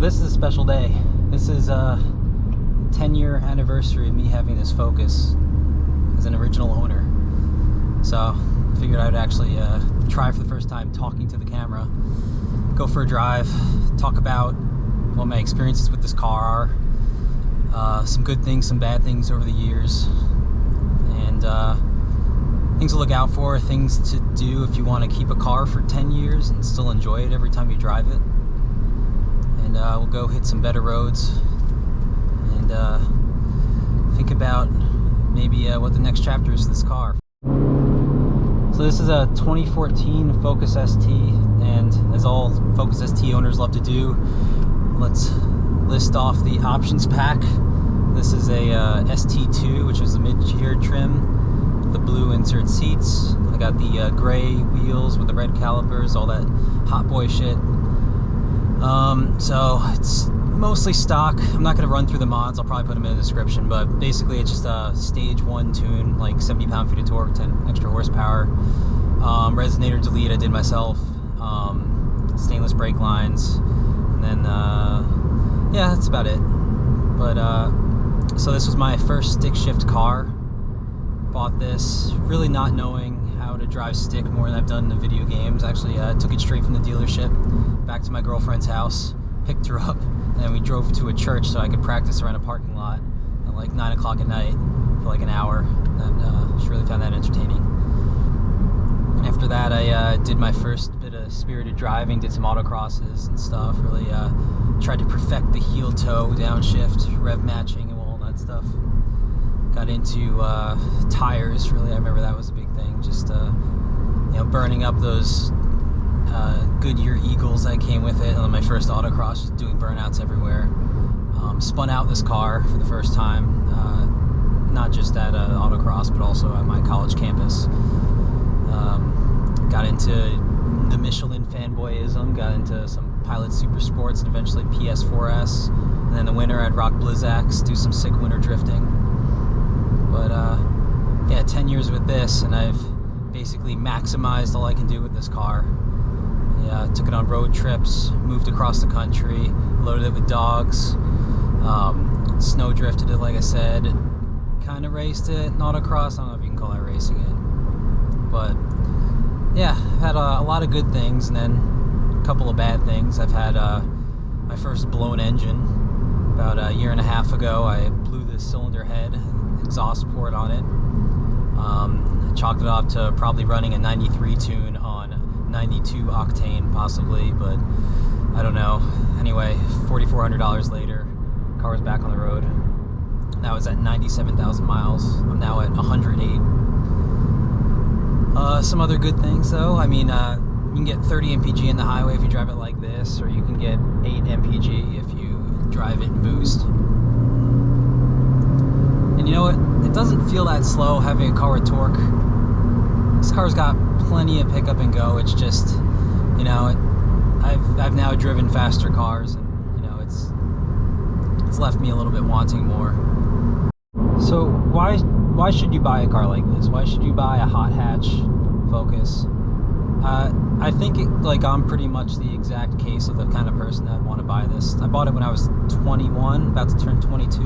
this is a special day. This is a 10-year anniversary of me having this Focus as an original owner. So I figured I would actually try for the first time talking to the camera, go for a drive, talk about what my experiences with this car are, some good things, some bad things over the years, and things to look out for, things to do if you want to keep a car for 10 years and still enjoy it every time you drive it. And we'll go hit some better roads and think about maybe what the next chapter is for this car. So this is a 2014 Focus ST, and as all Focus ST owners love to do, let's list off the options pack. This is a ST2, which is the mid-tier trim, the blue insert seats. I got the gray wheels with the red calipers, all that hot boy shit. So it's mostly stock. I'm not going to run through the mods, I'll probably put them in the description, but basically it's just a stage 1 tune, like 70 pound-feet of torque, 10 extra horsepower. Resonator Delete I did myself, stainless brake lines, and then yeah, that's about it. But so this was my first stick shift car. Bought this really not knowing how to drive stick more than I've done in the video games. Actually took it straight from the dealership back to my girlfriend's house, picked her up, and we drove to a church so I could practice around a parking lot at like 9 o'clock at night for like an hour, and she really found that entertaining. After that I did my first bit of spirited driving, did some autocrosses and stuff, really tried to perfect the heel toe downshift, rev matching and all that stuff. Got into tires, really. I remember that was a big thing, just you know, burning up those Goodyear Eagles that came with it on my first autocross, just doing burnouts everywhere. Spun out this car for the first time, not just at autocross but also at my college campus. Got into the Michelin fanboyism, got into some Pilot Super Sports and eventually PS4S, and then the winter at Rokblokz, do some sick winter drifting. But yeah, 10 years with this, and I've basically maximized all I can do with this car. Yeah, took it on road trips, moved across the country, loaded it with dogs, snow drifted it, like I said, kind of raced it, autocross, I don't know if you can call that racing it. But yeah, I've had a lot of good things, and then a couple of bad things. I've had my first blown engine. About a year and a half ago, I blew the cylinder head, exhaust port on it. Chalked it off to probably running a 93 tune on 92 octane possibly, but I don't know. Anyway, $4,400 later, car was back on the road. That was at 97,000 miles. I'm now at 108. Some other good things though, I mean, you can get 30 mpg in the highway if you drive it like this, or you can get 8 mpg if you drive it in boost. And you know what? It doesn't feel that slow having a car with torque. This car's got plenty of pickup and go. It's just, you know, I've now driven faster cars, and you know, it's left me a little bit wanting more. So why should you buy a car like this? Why should you buy a hot hatch Focus? I think like I'm pretty much the exact case of the kind of person that would want to buy this. I bought it when I was 21, about to turn 22,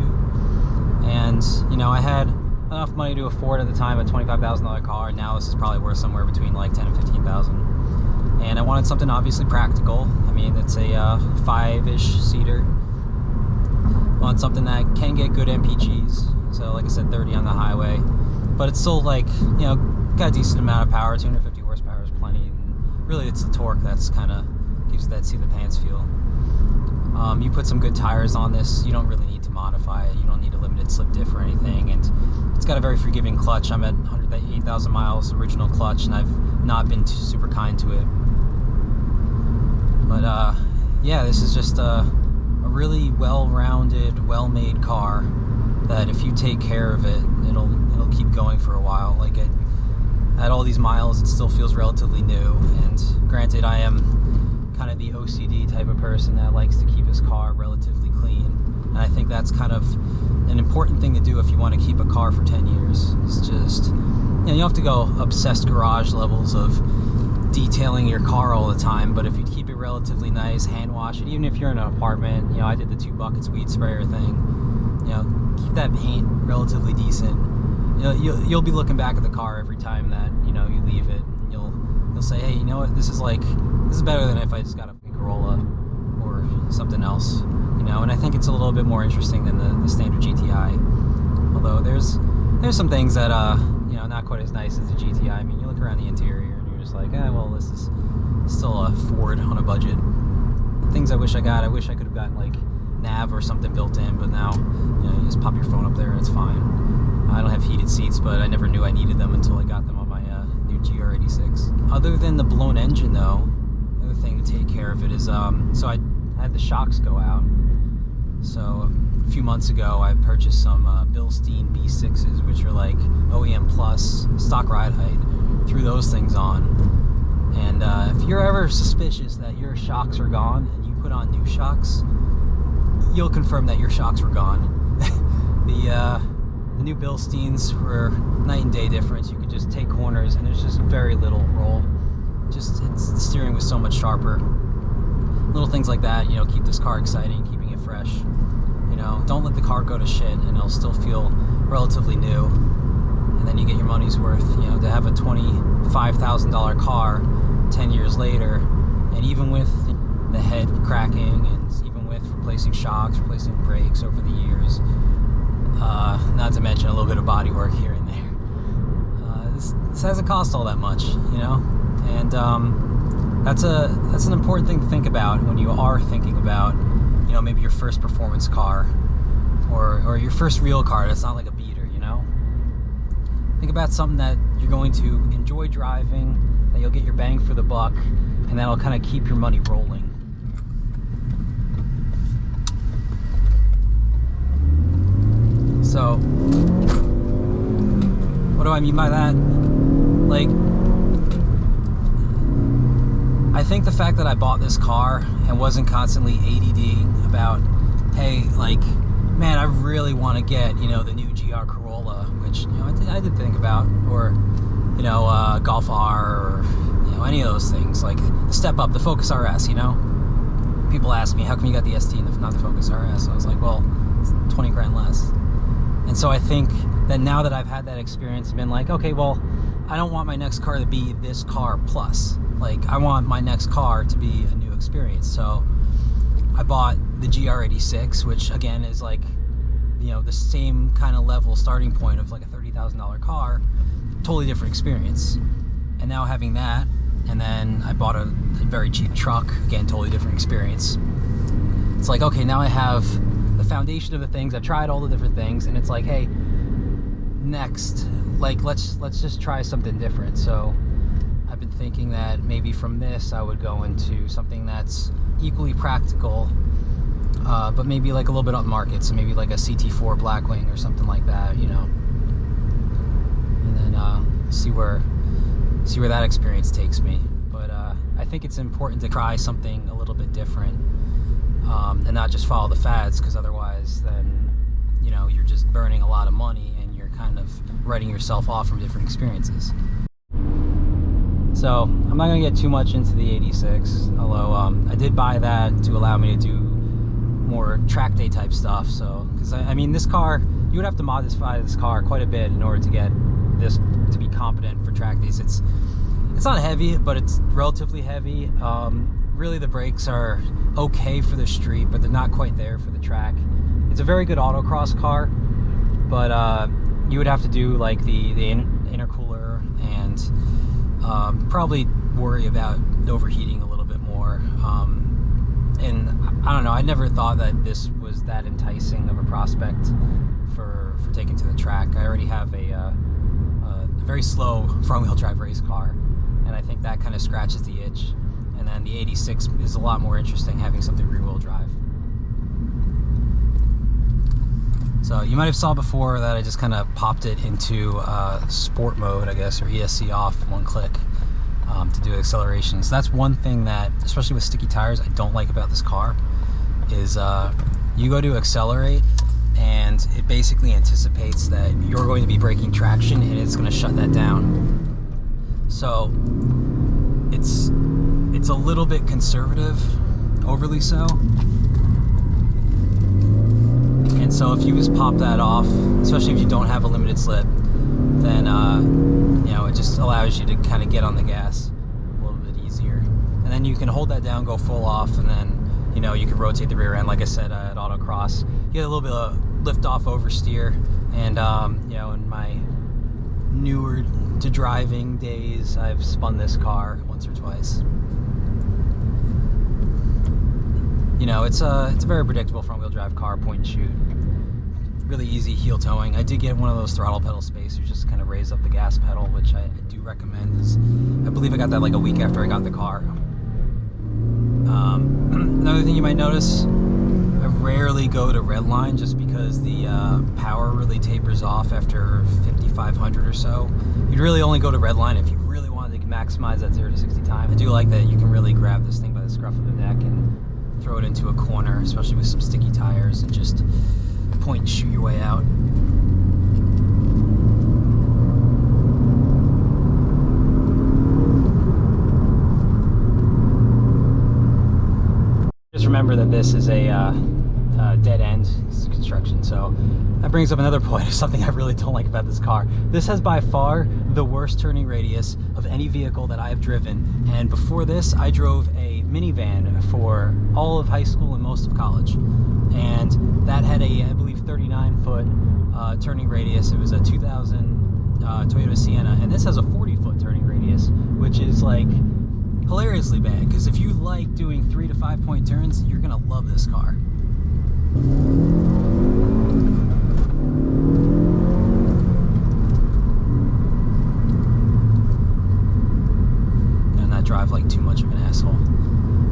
and you know, I had enough money to afford at the time a $25,000 car. Now this is probably worth somewhere between like 10 and 15,000. And I wanted something obviously practical. I mean, it's a 5-ish seater. I want something that can get good MPGs. So like I said, 30 on the highway, but it's still like, you know, got a decent amount of power. 250 horsepower is plenty. And really, it's the torque that's kind of gives you that seat of the pants feel. You put some good tires on this, you don't really need to modify it. You don't need a limited slip diff or anything, and it's got a very forgiving clutch. I'm at 108,000 miles original clutch, and I've not been super kind to it. But yeah, this is just a really well-rounded, well-made car that if you take care of it, it'll keep going for a while. Like at all these miles, it still feels relatively new. And granted, I am kind of the OCD type of person that likes to keep his car relatively clean, and I think that's kind of an important thing to do if you want to keep a car for 10 years. It's just, you know, you don't have to go obsessed garage levels of detailing your car all the time, but if you keep it relatively nice, hand wash it. Even if you're in an apartment, you know, I did the 2 buckets weed sprayer thing. You know, keep that paint relatively decent. You know, you'll be looking back at the car every time that, you know, you leave it. And you'll say, hey, you know what, this is better than if I just got a Corolla or something else. You know, and I think it's a little bit more interesting than the standard GTI. Although there's some things that you know, not quite as nice as the GTI. I mean, you look around the interior and you're just like, well, this is still a Ford on a budget. Things I wish I got, I wish I could have gotten like nav or something built in, but now, you know, you just pop your phone up there and it's fine. I don't have heated seats, but I never knew I needed them until I got them on my new GR86. Other than the blown engine though, the other thing to take care of it is, so I had the shocks go out. So a few months ago I purchased some Bilstein B6s, which are like OEM plus stock ride height. Threw those things on, and if you're ever suspicious that your shocks are gone and you put on new shocks, you'll confirm that your shocks were gone. The new Bilsteins were night and day difference. You could just take corners and there's just very little roll. The steering was so much sharper. Little things like that, you know, keep this car exciting, keeping it fresh. You know, don't let the car go to shit and it'll still feel relatively new. And then you get your money's worth. You know, to have a $25,000 car 10 years later, and even with the head cracking, and even with replacing shocks, replacing brakes over the years, not to mention a little bit of body work here and there, this hasn't cost all that much, you know. And that's an important thing to think about when you are thinking about, you know, maybe your first performance car or your first real car that's not like a beater, you know. Think about something that you're going to enjoy driving, that you'll get your bang for the buck, and that'll kind of keep your money rolling. So, what do I mean by that? Like, I think the fact that I bought this car and wasn't constantly ADD about, hey, like, man, I really want to get, you know, the new GR Corolla, which, you know, I did think about, or, you know, Golf R, or, you know, any of those things, like the step up, the Focus RS, you know. People ask me, how come you got the ST and not the Focus RS? I was like, well, it's 20 grand less. And so I think that now that I've had that experience and been like, okay, well, I don't want my next car to be this car plus. Like, I want my next car to be a new experience. So I bought the GR86, which again is like, you know, the same kind of level starting point of like a $30,000 car, totally different experience. And now having that, and then I bought a very cheap truck, again, totally different experience. It's like, okay, now I have the foundation of the things. I've tried all the different things, and it's like, hey, next, like, let's just try something different. So I've been thinking that maybe from this I would go into something that's equally practical, but maybe like a little bit up market. So maybe like a CT4 Blackwing or something like that, you know. And then see where that experience takes me. But I think it's important to try something a little bit different, and not just follow the fads, because otherwise then, you know, you're just burning a lot of money and you're kind of writing yourself off from different experiences. So I'm not going to get too much into the 86, although I did buy that to allow me to do more track day type stuff. So, because I mean, this car, you would have to modify this car quite a bit in order to get this to be competent for track days. It's not heavy, but it's relatively heavy. Really, the brakes are okay for the street, but they're not quite there for the track. It's a very good autocross car, but you would have to do like the intercooler and probably worry about overheating a little bit more. And I don't know, I never thought that this was that enticing of a prospect for taking to the track. I already have a very slow front-wheel drive race car, and I think that kind of scratches the itch. And then the 86 is a lot more interesting, having something rear-wheel drive. So you might have saw before that I just kind of popped it into sport mode, I guess, or ESC off, one click, to do acceleration. So that's one thing that, especially with sticky tires, I don't like about this car, is you go to accelerate and it basically anticipates that you're going to be breaking traction and it's going to shut that down. So it's it's a little bit conservative, overly so. And so if you just pop that off, especially if you don't have a limited slip, then you know, it just allows you to kind of get on the gas a little bit easier. And then you can hold that down, go full off, and then, you know, you can rotate the rear end. Like I said, at autocross, you get a little bit of lift off oversteer. And you know, in my newer to driving days, I've spun this car once or twice. You know, it's a very predictable front wheel drive car, point and shoot. Really easy heel towing. I did get one of those throttle pedal spacers, just kind of raise up the gas pedal, which I do recommend. I believe I got that like a week after I got the car. Another thing you might notice, I rarely go to redline just because the power really tapers off after 5,500 or so. You'd really only go to redline if you really wanted to maximize that 0 to 60 time. I do like that you can really grab this thing by the scruff of the neck and throw it into a corner, especially with some sticky tires, and just point and shoot your way out. Just remember that this is a dead end construction, so that brings up another point of something I really don't like about this car. This has by far the worst turning radius of any vehicle that I have driven, and before this I drove a minivan for all of high school and most of college, and that had a, I believe, 39-foot turning radius. It was a 2000 Toyota Sienna, and this has a 40-foot turning radius, which is like hilariously bad, because if you like doing 3 to 5 point turns, you're gonna love this car. And not drive like too much of an asshole.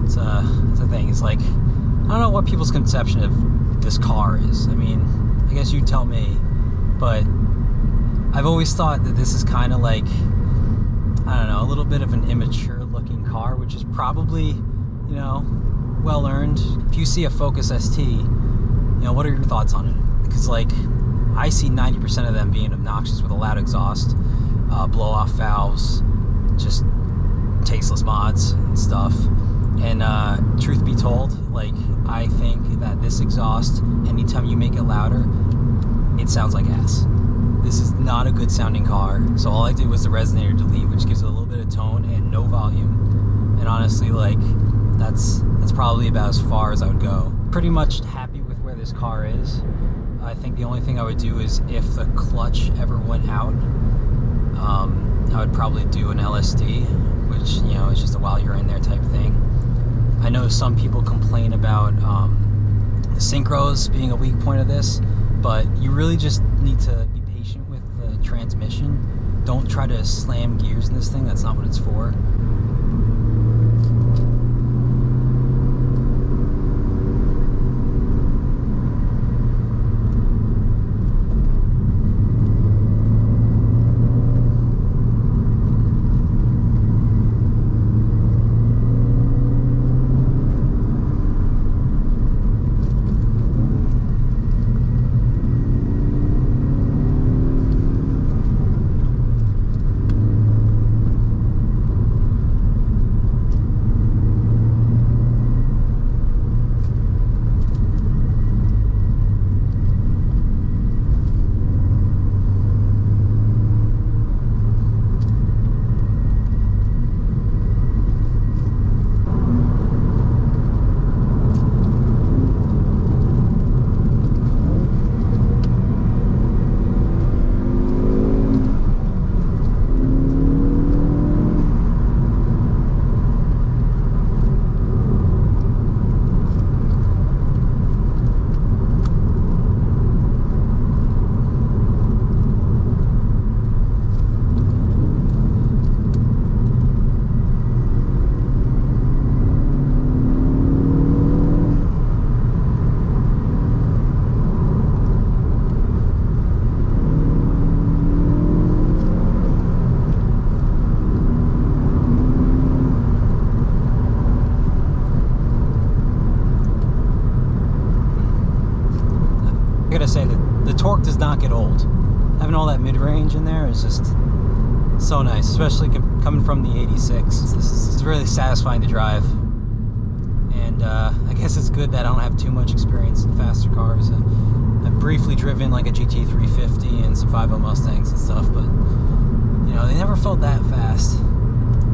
It's a thing. It's like, I don't know what people's conception of this car is. I mean, I guess you tell me, but I've always thought that this is kind of like, I don't know, a little bit of an immature looking car, which is probably, you know, well earned. If you see a Focus ST, you know, what are your thoughts on it? Because like, I see 90% of them being obnoxious with a loud exhaust, blow off valves, just tasteless mods and stuff. And truth be told, like, I think that this exhaust, anytime you make it louder, it sounds like ass. This is not a good sounding car. So all I did was the Resonator Delete, which gives it a little bit of tone and no volume. And honestly, like, that's probably about as far as I would go. Pretty much happy with where this car is. I think the only thing I would do is if the clutch ever went out, I would probably do an LSD, which, you know, is just a while you're in there type thing. I know some people complain about the synchros being a weak point of this, but you really just need to be patient with the transmission. Don't try to slam gears in this thing. That's not what it's for. Say that the torque does not get old. Having all that mid-range in there is just so nice, especially coming from the 86. This is really satisfying to drive. And I guess it's good that I don't have too much experience in faster cars. I've briefly driven like a GT350 and some 5.0 Mustangs and stuff, but you know, they never felt that fast.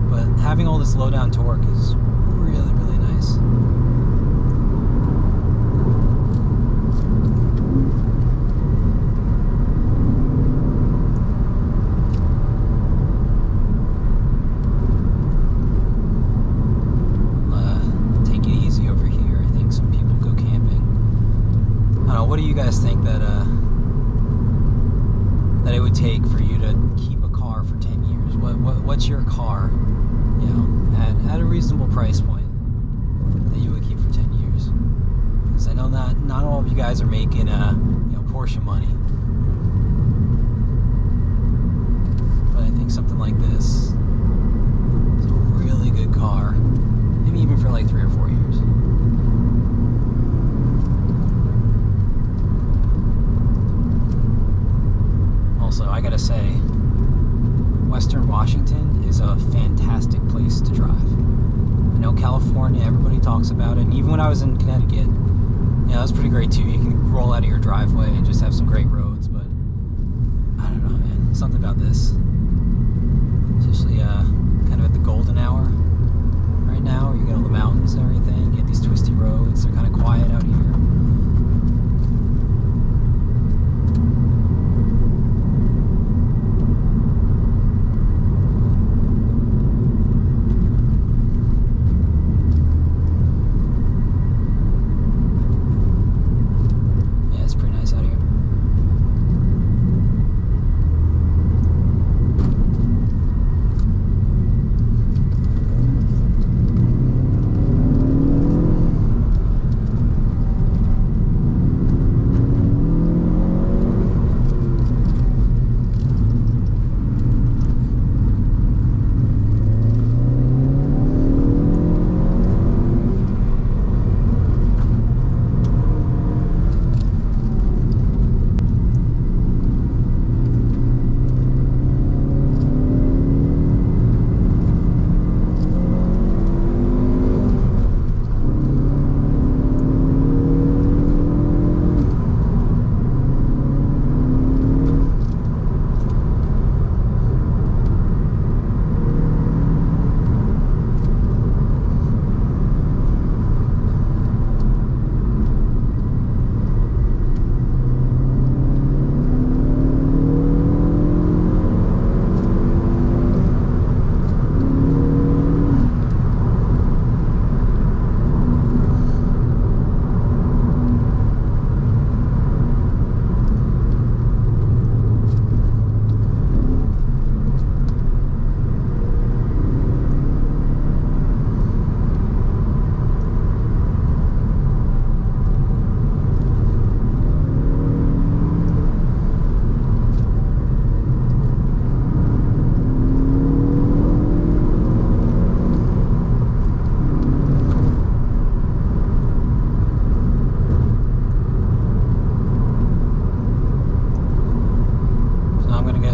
But having all this low down torque is really, really nice. Take it easy over here. I think some people go camping. I don't know, what do you guys think that it would take for you to keep a car for 10 years? What's your car, you know, at a reasonable price point that you would keep for 10 years? Because I know not all of you guys are making you know, Porsche money, but I think something like this is a really good car, maybe even for like 3 or 4 years. Also, I gotta say, Western Washington is a fantastic place to drive. I know California, everybody talks about it, and even when I was in Connecticut, yeah, that's pretty great too. You can roll out of your driveway and just have some great roads, but I don't know, man, something about this, especially kind of at the golden hour right now, you get all the mountains and everything, you get these twisty roads, they're kind of quiet out here.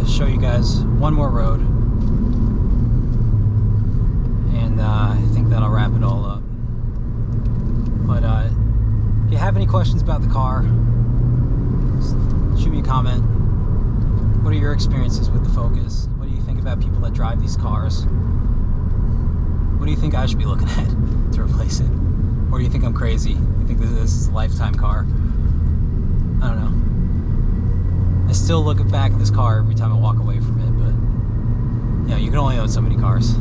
Show you guys one more road, and I think that'll wrap it all up. But if you have any questions about the car, shoot me a comment. What are your experiences with the Focus? What do you think about people that drive these cars? What do you think I should be looking at to replace it? Or do you think I'm crazy? You think this is a lifetime car? I don't know. I still look back at this car every time I walk away from it, but you know, you can only own so many cars.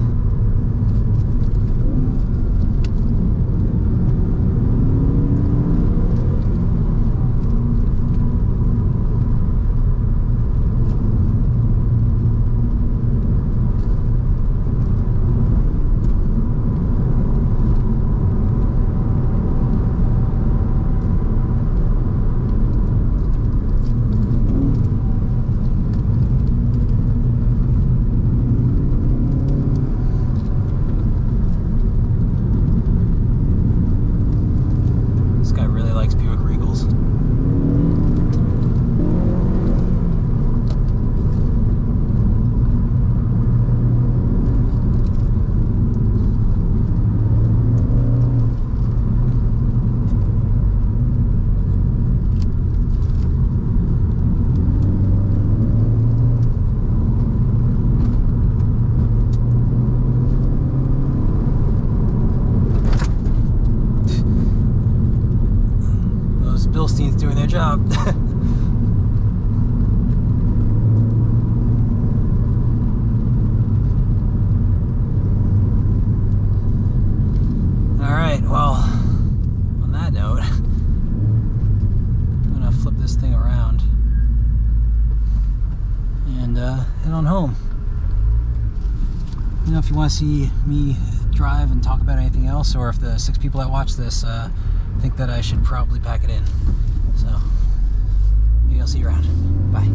job. Alright, well, on that note, I'm gonna flip this thing around and head on home. You know, if you want to see me drive and talk about anything else, or if the 6 people that watch this think that I should probably pack it in. So, maybe I'll see you around. Bye.